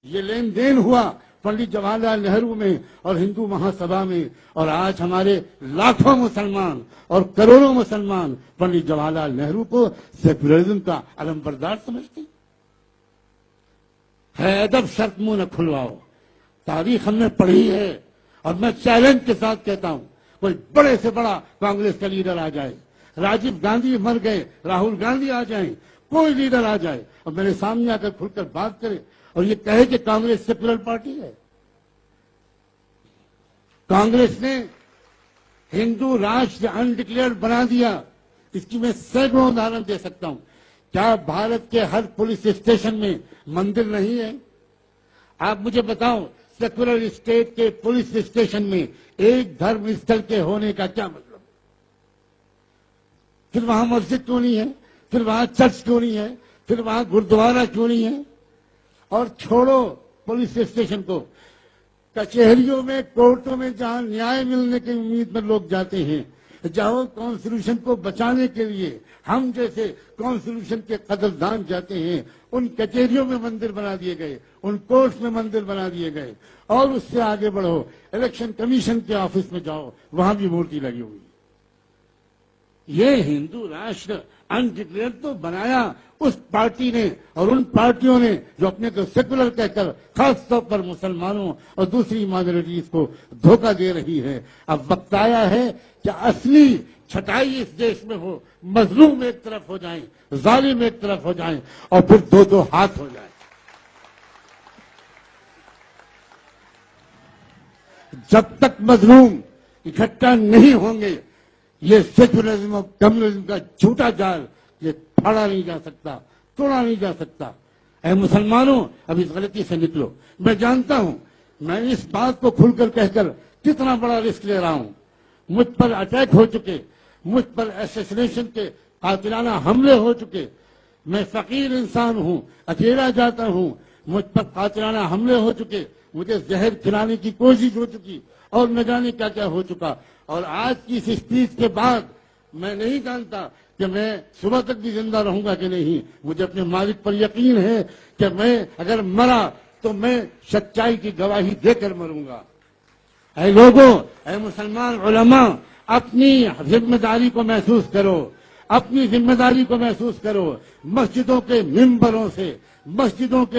یہ لین دین ہوا پنڈت جواہر لال نہرو میں اور ہندو مہاسبھا میں، اور آج ہمارے لاکھوں مسلمان اور کروڑوں مسلمان پنڈت جواہر لال نہرو کو سیکولرزم کا علم بردار سمجھتے ہیں۔ ہے ادب شرط منہ نہ کھلواؤ، تاریخ ہم نے پڑھی ہے، اور میں چیلنج کے ساتھ کہتا ہوں کوئی بڑے سے بڑا کانگریس کا لیڈر آ جائے، راجیو گاندھی مر گئے، راہل گاندھی آ جائیں، کوئی لیڈر آ جائے اور میرے سامنے آ کر کھل کر بات کرے اور یہ کہے کہ کانگریس سیکولر پارٹی ہے۔ کانگریس نے ہندو راشٹر انڈکلیئرڈ بنا دیا، اس کی میں سینکڑوں ادہرن دے سکتا ہوں۔ کیا بھارت کے ہر پولیس اسٹیشن میں مندر نہیں ہے؟ آپ مجھے بتاؤ، سیکولر اسٹیٹ کے پولیس اسٹیشن میں ایک دھرم استھل کے ہونے کا کیا مطلب؟ پھر وہاں مسجد کیوں نہیں ہے؟ پھر وہاں چرچ کیوں نہیں ہے؟ پھر وہاں گردوارہ کیوں نہیں ہے؟ اور چھوڑو پولیس اسٹیشن کو، کچہریوں میں، کورٹوں میں جہاں نیائے ملنے کی امید میں لوگ جاتے ہیں، جہاں کانسٹیٹیوشن کو بچانے کے لیے ہم جیسے کانسٹیٹیوشن کے قدردان جاتے ہیں، ان کچہریوں میں مندر بنا دیے گئے، ان کورٹس میں مندر بنا دیے گئے۔ اور اس سے آگے بڑھو، الیکشن کمیشن کے آفس میں جاؤ، وہاں بھی مورتی لگی ہوئی۔ یہ ہندو راشٹر انڈکلیئر تو بنایا اس پارٹی نے اور ان پارٹیوں نے جو اپنے کو سیکولر کہہ کر خاص طور پر مسلمانوں اور دوسری مائنورٹیز کو دھوکہ دے رہی ہے۔ اب وقت آیا ہے کہ اصلی چھٹائی اس دیش میں ہو، مظلوم ایک طرف ہو جائیں، ظالم ایک طرف ہو جائیں، اور پھر دو دو ہاتھ ہو جائیں۔ جب تک مظلوم اکٹھا نہیں ہوں گے، یہ سیکولرزم اور کمیونزم کا جھوٹا جال یہ پھاڑا نہیں جا سکتا، توڑا نہیں جا سکتا۔ اے مسلمانوں، اب اس غلطی سے نکلو۔ میں جانتا ہوں میں اس بات کو کھل کر کہہ کر کتنا بڑا رسک لے رہا ہوں۔ مجھ پر اٹیک ہو چکے، مجھ پر ایسیسنیشن کے قاتلانہ حملے ہو چکے، میں فقیر انسان ہوں، اکیلا جاتا ہوں، مجھ پر قاتلانہ حملے ہو چکے، مجھے زہر کھلانے کی کوشش ہو چکی، اور نہ جانے کیا کیا ہو چکا۔ اور آج کی اس اسپیچ کے بعد میں نہیں جانتا کہ میں صبح تک بھی زندہ رہوں گا کہ نہیں۔ مجھے اپنے مالک پر یقین ہے کہ میں اگر مرا تو میں سچائی کی گواہی دے کر مروں گا۔ اے لوگوں، اے مسلمان علماء، اپنی ذمہ داری کو محسوس کرو، اپنی ذمہ داری کو محسوس کرو۔ مسجدوں کے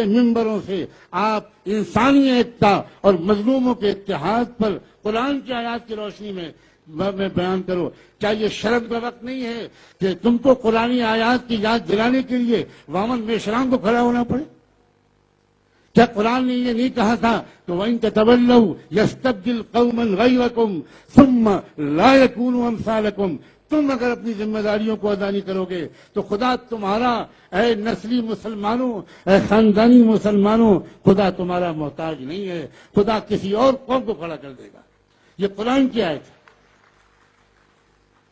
ممبروں سے آپ انسانی ایکتا اور مظلوموں کے اتحاد پر قرآن کی آیات کی روشنی میں بیان کرو۔ کیا یہ شرم کا وقت نہیں ہے کہ تم کو قرآنی آیات کی یاد دلانے کے لیے وامن میشرام کو کھڑا ہونا پڑے؟ کیا قرآن نے یہ نہیں کہا تھا کہ وَإِن تَتَوَلَّوْا يَسْتَبْدِلْ قَوْمًا غَيْرَكُمْ ثُمَّ لَا يَكُونُوا أَمْثَالَكُمْ؟ تم اگر اپنی ذمہ داریوں کو ادا نہیں کرو گے تو خدا تمہارا، اے نسلی مسلمانوں، اے خاندانی مسلمانوں، خدا تمہارا محتاج نہیں ہے، خدا کسی اور قوم کو کھڑا کر دے گا۔ یہ قرآن کی آیت ہے۔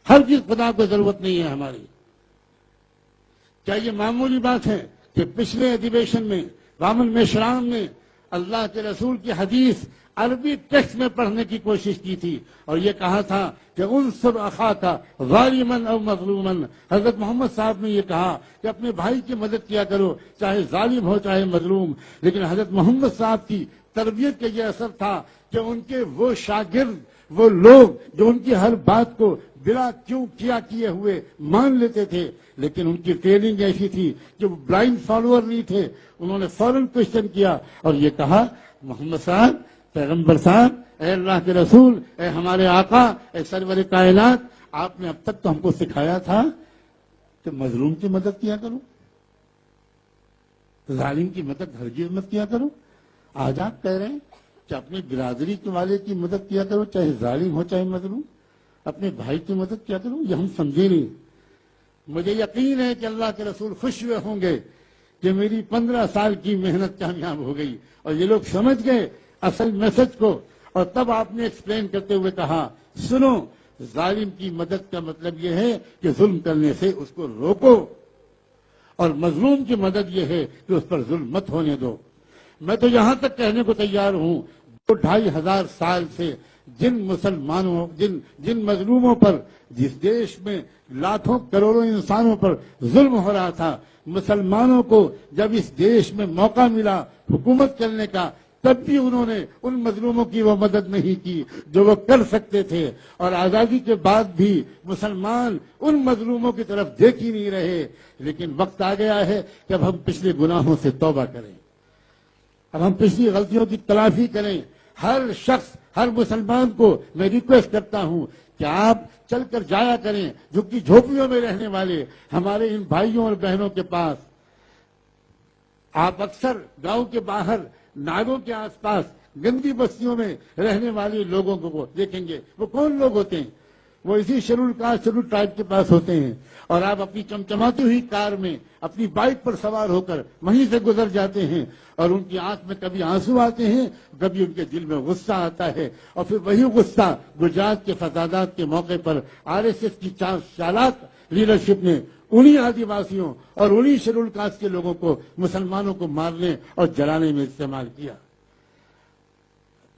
ہر چیز خدا کو ضرورت نہیں ہے ہماری۔ کیا یہ معمولی بات ہے کہ پچھلے ادھیویشن میں وامن میشرام نے اللہ کے رسول کی حدیث عربی ٹیکسٹ میں پڑھنے کی کوشش کی تھی اور یہ کہا تھا کہ انصر اخاک ظالما او مظلوما۔ حضرت محمد صاحب نے یہ کہا کہ اپنے بھائی کی مدد کیا کرو، چاہے ظالم ہو چاہے مظلوم۔ لیکن حضرت محمد صاحب کی تربیت کا یہ اثر تھا کہ ان کے وہ شاگرد، وہ لوگ جو ان کی ہر بات کو بلا کیوں کیا کیے ہوئے مان لیتے تھے، لیکن ان کی ٹریننگ ایسی تھی کہ وہ بلائنڈ فالوور نہیں تھے۔ انہوں نے فوراً کوشچن کیا اور یہ کہا، محمد صاحب، پیغمبر صاحب، اے اللہ کے رسول، اے ہمارے آقا، اے سرور کائنات، آپ نے اب تک تو ہم کو سکھایا تھا کہ مظلوم کی مدد کیا کرو، ظالم کی مدد ہرگز مت کیا کرو۔ آج آپ کہہ رہے ہیں کہ اپنی برادری کے والے کی مدد کیا کرو، چاہے ظالم ہو چاہے مظلوم، اپنے بھائی کی مدد کیا کرو۔ یہ ہم سمجھے نہیں۔ مجھے یقین ہے کہ اللہ کے رسول خوش ہوئے ہوں گے کہ میری 15 سال کی محنت کامیاب ہو گئی اور یہ لوگ سمجھ گئے اصل میسج کو۔ اور تب آپ نے ایکسپلین کرتے ہوئے کہا، سنو، ظالم کی مدد کا مطلب یہ ہے کہ ظلم کرنے سے اس کو روکو، اور مظلوم کی مدد یہ ہے کہ اس پر ظلم مت ہونے دو۔ میں تو یہاں تک کہنے کو تیار ہوں، 2-2.5 ہزار سال سے جن مسلمانوں جن مظلوموں پر جس دیش میں لاکھوں کروڑوں انسانوں پر ظلم ہو رہا تھا، مسلمانوں کو جب اس دیش میں موقع ملا حکومت کرنے کا، تب بھی انہوں نے ان مظلوموں کی وہ مدد نہیں کی جو وہ کر سکتے تھے، اور آزادی کے بعد بھی مسلمان ان مظلوموں کی طرف دیکھ ہی نہیں رہے۔ لیکن وقت آ گیا ہے کہ اب ہم پچھلے گناہوں سے توبہ کریں، اب ہم پچھلی غلطیوں کی تلافی کریں۔ ہر شخص، ہر مسلمان کو میں ریکویسٹ کرتا ہوں کہ آپ چل کر جایا کریں جھگی جھوپڑیوں میں رہنے والے ہمارے ان بھائیوں اور بہنوں کے پاس۔ آپ اکثر گاؤں کے باہر، ناگوں کے آس پاس، گندی بستیوں میں رہنے والے لوگوں کو دیکھیں گے۔ وہ کون لوگ ہوتے ہیں؟ وہ اسی شیڈول کاسٹ شیڈول ٹرائب کے پاس ہوتے ہیں، اور آپ اپنی چمچماتی ہوئی کار میں اپنی بائک پر سوار ہو کر وہیں سے گزر جاتے ہیں، اور ان کی آنکھ میں کبھی آنسو آتے ہیں، کبھی ان کے دل میں غصہ آتا ہے، اور پھر وہی غصہ گجرات کے فسادات کے موقع پر RSS کی چالاک لیڈرشپ نے انہی آدی واسیوں اور انہی شیڈول کاسٹ کے لوگوں کو، مسلمانوں کو مارنے اور جلانے میں استعمال کیا۔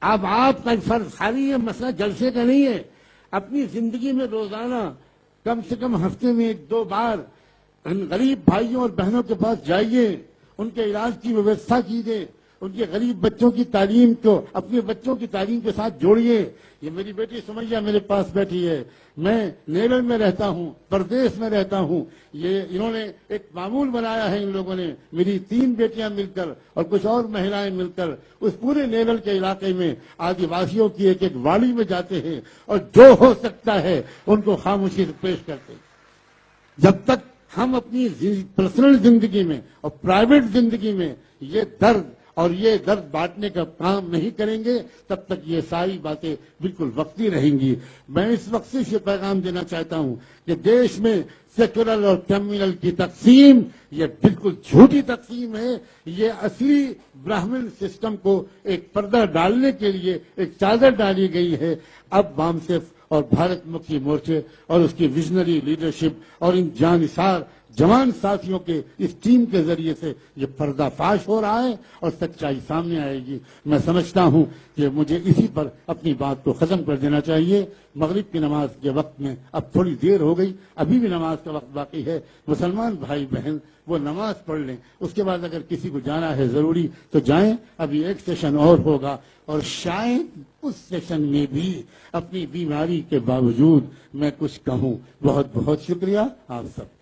اب آپ کا فرض خالی یہ مسئلہ جلسے کا نہیں ہے، اپنی زندگی میں روزانہ کم سے کم ہفتے میں 1-2 بار ان غریب بھائیوں اور بہنوں کے پاس جائیے، ان کے علاج کی ویوستھا کیجیے، ان کے غریب بچوں کی تعلیم کو اپنے بچوں کی تعلیم کے ساتھ جوڑیے۔ یہ میری بیٹی سمیہ میرے پاس بیٹھی ہے، میں نیویل میں رہتا ہوں، پردیش میں رہتا ہوں، یہ انہوں نے ایک معمول بنایا ہے، ان لوگوں نے، میری 3 بیٹیاں مل کر اور کچھ اور مہلائیں مل کر اس پورے نیویل کے علاقے میں آدی واسیوں کی ایک واڑی میں جاتے ہیں، اور جو ہو سکتا ہے ان کو خاموشی سے پیش کرتے ہیں۔ جب تک ہم اپنی پرسنل زندگی میں اور پرائیویٹ زندگی میں یہ درد بانٹنے کا کام نہیں کریں گے، تب تک یہ ساری باتیں بالکل وقتی رہیں گی۔ میں اس وقت سے یہ پیغام دینا چاہتا ہوں کہ دیش میں سیکولر اور کمیونل کی تقسیم یہ بالکل جھوٹی تقسیم ہے۔ یہ اصلی براہمن سسٹم کو ایک پردہ ڈالنے کے لیے ایک چادر ڈالی گئی ہے۔ اب وامسف اور بھارت مکھی مورچے اور اس کی ویژنری لیڈرشپ اور ان جانثار جوان ساتھیوں کے اس ٹیم کے ذریعے سے یہ پردہ فاش ہو رہا ہے اور سچائی سامنے آئے گی۔ میں سمجھتا ہوں کہ مجھے اسی پر اپنی بات کو ختم کر دینا چاہیے۔ مغرب کی نماز کے وقت میں اب تھوڑی دیر ہو گئی، ابھی بھی نماز کا وقت باقی ہے۔ مسلمان بھائی بہن وہ نماز پڑھ لیں، اس کے بعد اگر کسی کو جانا ہے ضروری تو جائیں۔ ابھی ایک سیشن اور ہوگا، اور شاید اس سیشن میں بھی اپنی بیماری کے باوجود میں کچھ کہوں۔ بہت بہت شکریہ آپ سب کا۔